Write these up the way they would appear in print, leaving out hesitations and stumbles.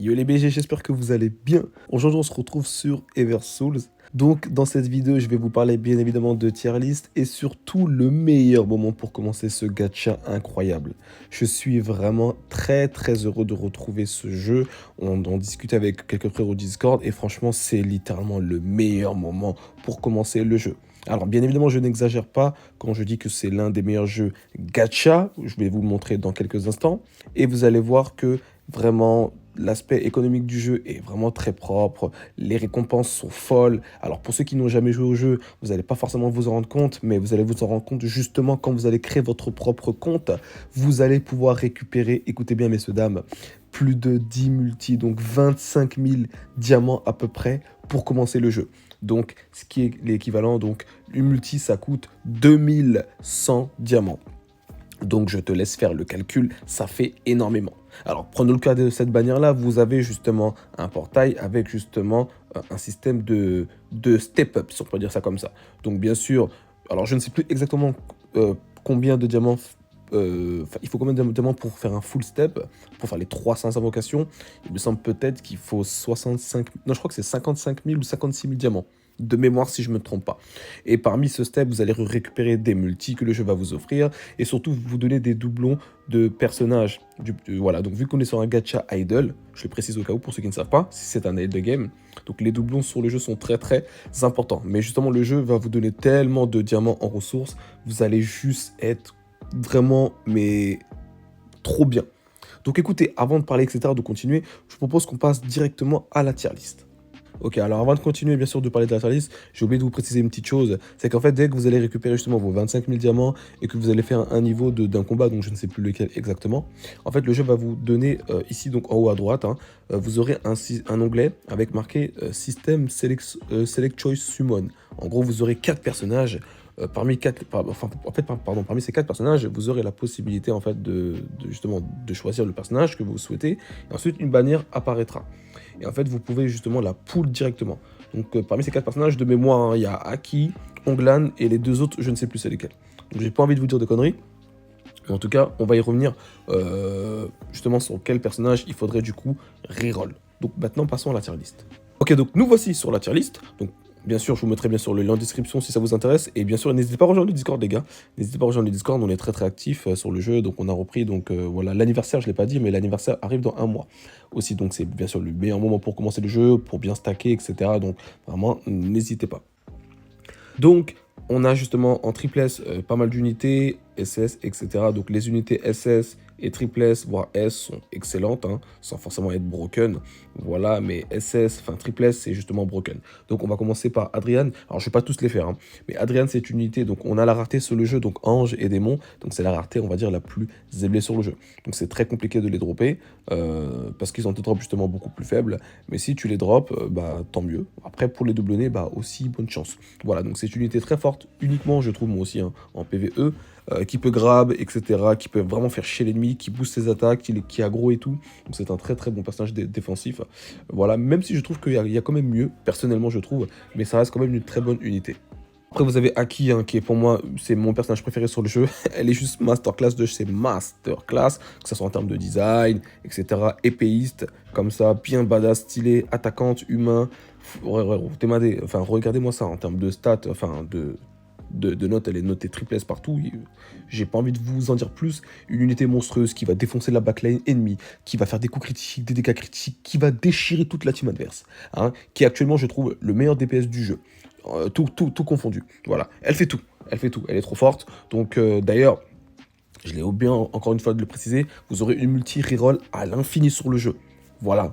Yo les BG, j'espère que vous allez bien. Aujourd'hui, on se retrouve sur Eversouls. Donc, dans cette vidéo, je vais vous parler bien évidemment de tier list et surtout le meilleur moment pour commencer ce gacha incroyable. Je suis vraiment très heureux de retrouver ce jeu. On en discute avec quelques frères au Discord et franchement, c'est littéralement le meilleur moment pour commencer le jeu. Alors, bien évidemment, je n'exagère pas quand je dis que c'est l'un des meilleurs jeux gacha. Je vais vous le montrer dans quelques instants. Et vous allez voir que vraiment, l'aspect économique du jeu est vraiment très propre, les récompenses sont folles. Alors pour ceux qui n'ont jamais joué au jeu, vous n'allez pas forcément vous en rendre compte, mais vous allez vous en rendre compte justement quand vous allez créer votre propre compte. Vous allez pouvoir récupérer, écoutez bien messieurs dames, plus de 10 multi, donc 25 000 diamants à peu près pour commencer le jeu. Donc ce qui est l'équivalent, donc une multi ça coûte 2100 diamants. Donc je te laisse faire le calcul, ça fait énormément. Alors prenons le cas de cette bannière-là, vous avez justement un portail avec justement un système de step-up, si on peut dire ça comme ça. Donc bien sûr, alors je ne sais plus exactement combien de diamants, il faut combien de diamants pour faire un full step, pour faire les 300 invocations. Il me semble peut-être qu'il faut 65, non je crois que c'est 55 000 ou 56 000 diamants de mémoire si je ne me trompe pas. Et parmi ce step, vous allez récupérer des multis que le jeu va vous offrir et surtout vous donner des doublons de personnages. Voilà, donc vu qu'on est sur un gacha idle, je le précise au cas où pour ceux qui ne savent pas, si c'est un idle game, donc les doublons sur le jeu sont très importants. Mais justement, le jeu va vous donner tellement de diamants en ressources, vous allez juste être vraiment, mais trop bien. Donc écoutez, avant de parler, etc., de continuer, je vous propose qu'on passe directement à la tier list. Ok, alors avant de continuer bien sûr de parler de la tier list, j'ai oublié de vous préciser une petite chose, c'est qu'en fait dès que vous allez récupérer justement vos 25 000 diamants et que vous allez faire un niveau d'un combat, donc je ne sais plus lequel exactement, en fait le jeu va vous donner ici donc en haut à droite, vous aurez un onglet avec marqué System Select Choice Summon. En gros vous aurez 4 personnages. Parmi ces 4 personnages, vous aurez la possibilité en fait justement de choisir le personnage que vous souhaitez. Et ensuite, une bannière apparaîtra. Et en fait, vous pouvez justement la pull directement. Donc, parmi ces 4 personnages, de mémoire, il y a Aki, Onglan et les 2 autres, je ne sais plus c'est lesquels. Donc, j'ai pas envie de vous dire de conneries. Mais en tout cas, on va y revenir justement sur quel personnage il faudrait du coup reroll. Donc, maintenant, passons à la tier list. Ok, donc nous voici sur la tier list. Donc, bien sûr, je vous mettrai bien sûr le lien en description si ça vous intéresse. Et bien sûr, n'hésitez pas à rejoindre le Discord, les gars. N'hésitez pas à rejoindre le Discord, on est très actifs sur le jeu. Donc, on a repris, donc voilà, l'anniversaire, je ne l'ai pas dit, mais l'anniversaire arrive dans un mois. Aussi, donc c'est bien sûr le meilleur moment pour commencer le jeu, pour bien stacker, etc. Donc, vraiment, n'hésitez pas. Donc, on a justement en triplesse pas mal d'unités, SS, etc. Donc, les unités SS et triplesse, voire S, sont excellentes, sans forcément être broken. Voilà, mais SS, enfin triplesse, c'est justement broken. Donc on va commencer par Adrian. Alors je vais pas tous les faire, mais Adrian c'est une unité, donc on a la rareté sur le jeu, donc ange et démon. Donc c'est la rareté, on va dire, la plus élevée sur le jeu. Donc c'est très compliqué de les dropper, parce qu'ils ont des drops justement beaucoup plus faibles. Mais si tu les drops, bah tant mieux. Après pour les doublonner, bah aussi bonne chance. Voilà, donc c'est une unité très forte, uniquement je trouve moi aussi, en PvE. Qui peut grab, etc., qui peut vraiment faire chier l'ennemi, qui booste ses attaques, qui aggro et tout. Donc c'est un très bon personnage défensif. Voilà, même si je trouve qu'il y a quand même mieux, personnellement je trouve, mais ça reste quand même une très bonne unité. Après vous avez Aki, qui est pour moi, c'est mon personnage préféré sur le jeu. Elle est juste masterclass de chez masterclass, que ce soit en termes de design, etc., épéiste, comme ça, bien badass, stylé, attaquante, humain. Enfin, regardez-moi ça en termes de stats, enfin de notes, elle est notée triplesse partout. J'ai pas envie de vous en dire plus. Une unité monstrueuse qui va défoncer la backline ennemie, qui va faire des coups critiques, des dégâts critiques, qui va déchirer toute la team adverse, qui est actuellement, je trouve, le meilleur DPS du jeu. Tout confondu. Voilà, elle fait tout. Elle est trop forte. Donc, d'ailleurs, je l'ai bien, encore une fois, de le préciser, vous aurez une multi reroll à l'infini sur le jeu. Voilà,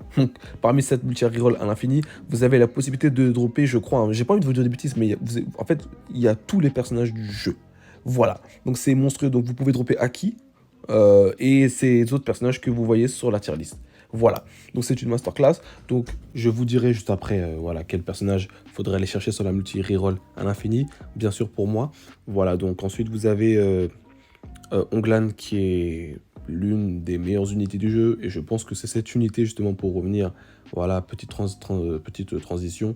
parmi cette multi-reroll à l'infini, vous avez la possibilité de dropper, je crois, j'ai pas envie de vous dire des bêtises, mais en fait, il y a tous les personnages du jeu. Voilà, donc c'est monstrueux, donc vous pouvez dropper Aki et ces autres personnages que vous voyez sur la tier list. Voilà, donc c'est une masterclass, donc je vous dirai juste après voilà, quel personnage faudrait aller chercher sur la multi-reroll à l'infini, bien sûr pour moi. Voilà, donc ensuite vous avez Onglan qui est l'une des meilleures unités du jeu et je pense que c'est cette unité justement pour revenir, voilà, petite transition,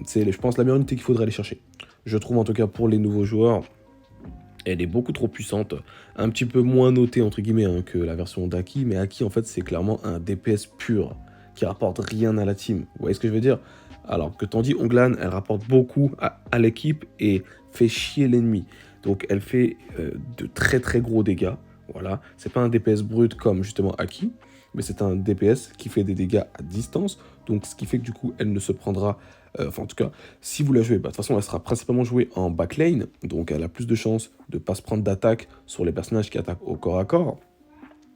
c'est je pense la meilleure unité qu'il faudrait aller chercher. Je trouve en tout cas pour les nouveaux joueurs, elle est beaucoup trop puissante, un petit peu moins notée entre guillemets que la version d'Aki, mais Aki en fait c'est clairement un DPS pur. qui rapporte rien à la team. Vous voyez ce que je veux dire? Alors que tandis Onglan, elle rapporte beaucoup à l'équipe et fait chier l'ennemi. Donc elle fait de très très gros dégâts. Voilà, c'est pas un DPS brut comme justement Aki, mais c'est un DPS qui fait des dégâts à distance. Donc ce qui fait que du coup, elle ne se prendra... enfin en tout cas, si vous la jouez, bah, de toute façon, elle sera principalement jouée en back-lane. Donc elle a plus de chances de ne pas se prendre d'attaque sur les personnages qui attaquent au corps à corps.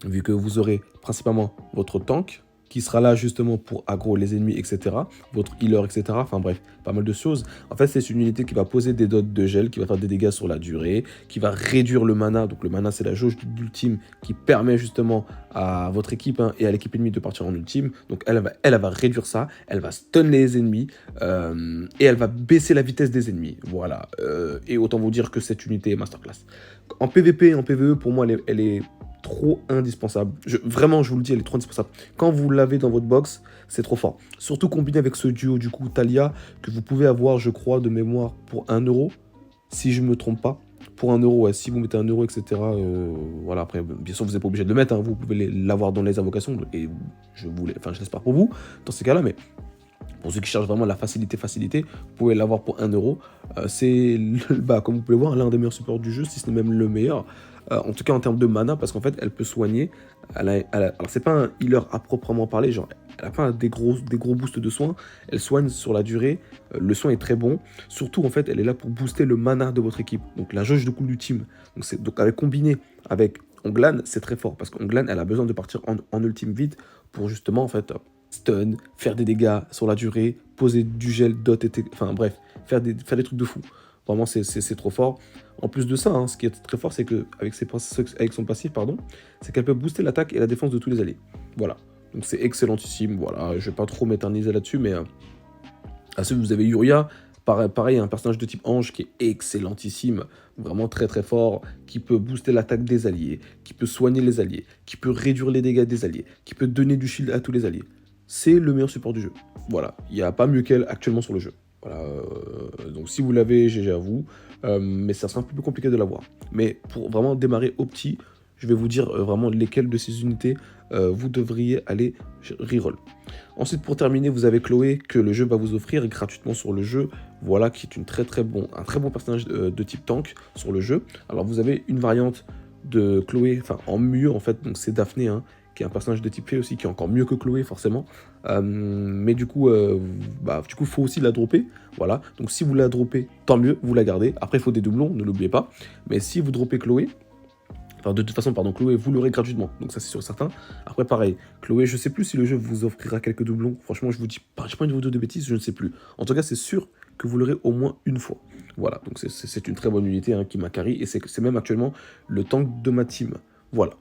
Vu que vous aurez principalement votre tank, qui sera là justement pour aggro les ennemis, etc. Votre healer, etc. Enfin bref, pas mal de choses. En fait, c'est une unité qui va poser des dots de gel, qui va faire des dégâts sur la durée, qui va réduire le mana. Donc le mana, c'est la jauge d'ultime qui permet justement à votre équipe et à l'équipe ennemie de partir en ultime. Donc elle va réduire ça, elle va stun les ennemis et elle va baisser la vitesse des ennemis. Voilà. Et autant vous dire que cette unité est masterclass. En PvP et en PvE, pour moi, elle est trop indispensable. Vraiment, je vous le dis, elle est trop indispensable. Quand vous l'avez dans votre box, c'est trop fort. Surtout combiné avec ce duo, du coup, Talia, que vous pouvez avoir, je crois, de mémoire pour 1€, si je ne me trompe pas. Pour 1€, ouais, si vous mettez 1€, etc. Voilà, après, bien sûr, vous n'êtes pas obligé de le mettre, hein, vous pouvez l'avoir dans les invocations, et je l'espère pour vous, dans ces cas-là, mais pour ceux qui cherchent vraiment la facilité, vous pouvez l'avoir pour 1€. C'est, comme vous pouvez voir, l'un des meilleurs supports du jeu, si ce n'est même le meilleur. En tout cas en termes de mana, parce qu'en fait elle peut soigner. Alors c'est pas un healer à proprement parler, genre elle a pas des gros boosts de soins, elle soigne sur la durée, le soin est très bon. Surtout en fait elle est là pour booster le mana de votre équipe, donc la jauge de coup du team. Donc avec combiné avec Onglan, c'est très fort, parce qu'Onglan elle a besoin de partir en ultime vite pour justement en fait stun, faire des dégâts sur la durée, poser du gel, dot, enfin bref, faire des trucs de fou. Vraiment, c'est trop fort. En plus de ça, hein, ce qui est très fort, c'est qu'avec son passif, c'est qu'elle peut booster l'attaque et la défense de tous les alliés. Voilà. Donc c'est excellentissime. Voilà, je vais pas trop m'éterniser là-dessus, mais à ceux vous avez Yuria, pareil, un personnage de type ange qui est excellentissime, vraiment très très fort, qui peut booster l'attaque des alliés, qui peut soigner les alliés, qui peut réduire les dégâts des alliés, qui peut donner du shield à tous les alliés. C'est le meilleur support du jeu. Voilà, il n'y a pas mieux qu'elle actuellement sur le jeu. Voilà, donc si vous l'avez, GG à vous, mais ça sera un peu plus compliqué de l'avoir. Mais pour vraiment démarrer au petit, je vais vous dire vraiment lesquelles de ces unités vous devriez aller reroll. Ensuite, pour terminer, vous avez Chloé que le jeu va vous offrir gratuitement sur le jeu. Voilà, qui est un très bon personnage de type tank sur le jeu. Alors vous avez une variante de Chloé, enfin en mieux en fait, donc c'est Daphné, hein, qui est un personnage de type fée aussi, qui est encore mieux que Chloé forcément. Mais du coup, il faut aussi la dropper. Voilà, donc si vous la droppez, tant mieux, vous la gardez. Après, il faut des doublons, ne l'oubliez pas. Mais si vous droppez Chloé, enfin de toute façon, Chloé, vous l'aurez gratuitement. Donc ça, c'est sûr et certain. Après, pareil, Chloé, je sais plus si le jeu vous offrira quelques doublons. Franchement, je vous dis pas, j'ai pas une vidéo de bêtises, je ne sais plus. En tout cas, c'est sûr que vous l'aurez au moins une fois. Voilà, donc c'est une très bonne unité hein, qui m'a carry, et c'est même actuellement le tank de ma team. Voilà.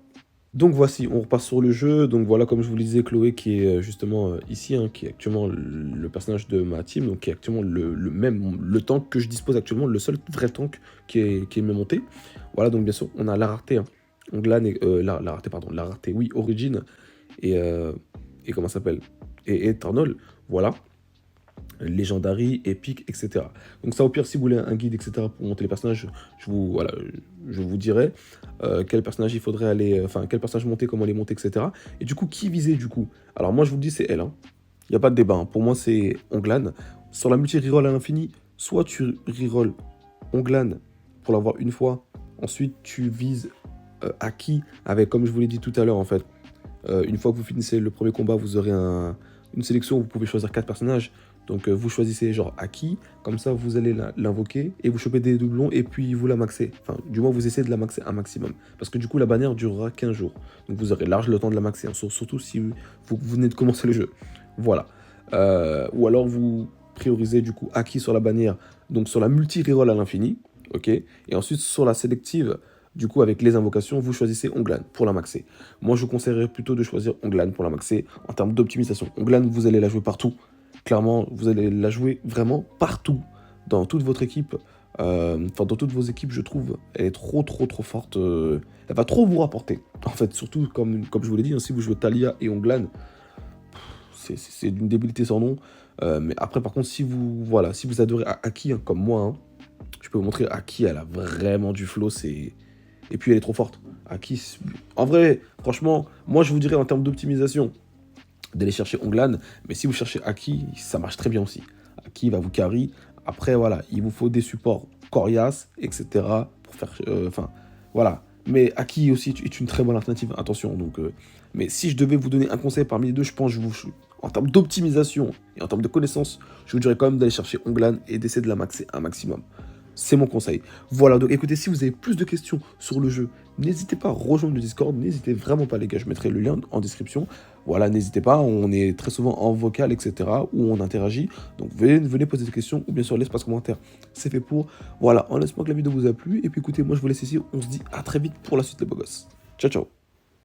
Donc voici, on repasse sur le jeu. Donc voilà, comme je vous le disais, Chloé qui est justement ici, hein, qui est actuellement le personnage de ma team, donc qui est actuellement le tank que je dispose actuellement, le seul vrai tank qui est monté. Voilà, donc bien sûr, on a la rareté, hein, Onglan et la rareté, oui, Origin et comment ça s'appelle, et Eternal, voilà. Legendary, épique, etc. Donc ça au pire si vous voulez un guide, etc. pour monter les personnages, je vous dirai quel personnage il faudrait aller, enfin quel personnage monter, comment les monter, etc. Et du coup qui viser du coup? Alors moi je vous le dis c'est elle, hein. Il n'y a pas de débat, hein. Pour moi c'est Onglan. Sur la multi reroll à l'infini, soit tu reroll Onglan pour l'avoir une fois, ensuite tu vises Aki avec, comme je vous l'ai dit tout à l'heure en fait, une fois que vous finissez le premier combat, vous aurez une sélection où vous pouvez choisir 4 personnages. Donc vous choisissez genre Aki, comme ça vous allez l'invoquer et vous chopez des doublons et puis vous la maxez. Enfin, du moins vous essayez de la maxer un maximum. Parce que du coup la bannière durera 15 jours. Donc vous aurez large le temps de la maxer, hein, surtout si vous venez de commencer le jeu. Voilà. Ou alors vous priorisez du coup Aki sur la bannière, donc sur la multi-reroll à l'infini. Ok. Et ensuite sur la sélective, du coup avec les invocations, vous choisissez Onglan pour la maxer. Moi je vous conseillerais plutôt de choisir Onglan pour la maxer en termes d'optimisation. Onglan, vous allez la jouer partout. Clairement, vous allez la jouer vraiment partout, dans toute votre équipe, dans toutes vos équipes, je trouve. Elle est trop forte, elle va trop vous rapporter. En fait, surtout, comme je vous l'ai dit, hein, si vous jouez Talia et Onglan, c'est d'une débilité sans nom. Mais après, par contre, si vous adorez Aki, hein, comme moi, hein, je peux vous montrer Aki, elle a vraiment du flow, et puis elle est trop forte. Aki, en vrai, franchement, moi je vous dirais en termes d'optimisation, d'aller chercher Onglan. Mais si vous cherchez Aki, ça marche très bien aussi. Aki va vous carry. Après, voilà, il vous faut des supports coriaces, etc. pour faire... Enfin, voilà. Mais Aki aussi est une très bonne alternative, attention. Donc, mais si je devais vous donner un conseil parmi les deux, je pense que en termes d'optimisation et en termes de connaissances, je vous dirais quand même d'aller chercher Onglan et d'essayer de la maxer un maximum. C'est mon conseil. Voilà, donc écoutez, si vous avez plus de questions sur le jeu, n'hésitez pas à rejoindre le Discord, n'hésitez vraiment pas les gars, je mettrai le lien en description. Voilà, n'hésitez pas, on est très souvent en vocal, etc., où on interagit. Donc venez poser des questions, ou bien sûr l'espace commentaire, c'est fait pour. Voilà, en espérant que la vidéo vous a plu, et puis écoutez, moi je vous laisse ici, on se dit à très vite pour la suite les beaux gosses. Ciao, ciao.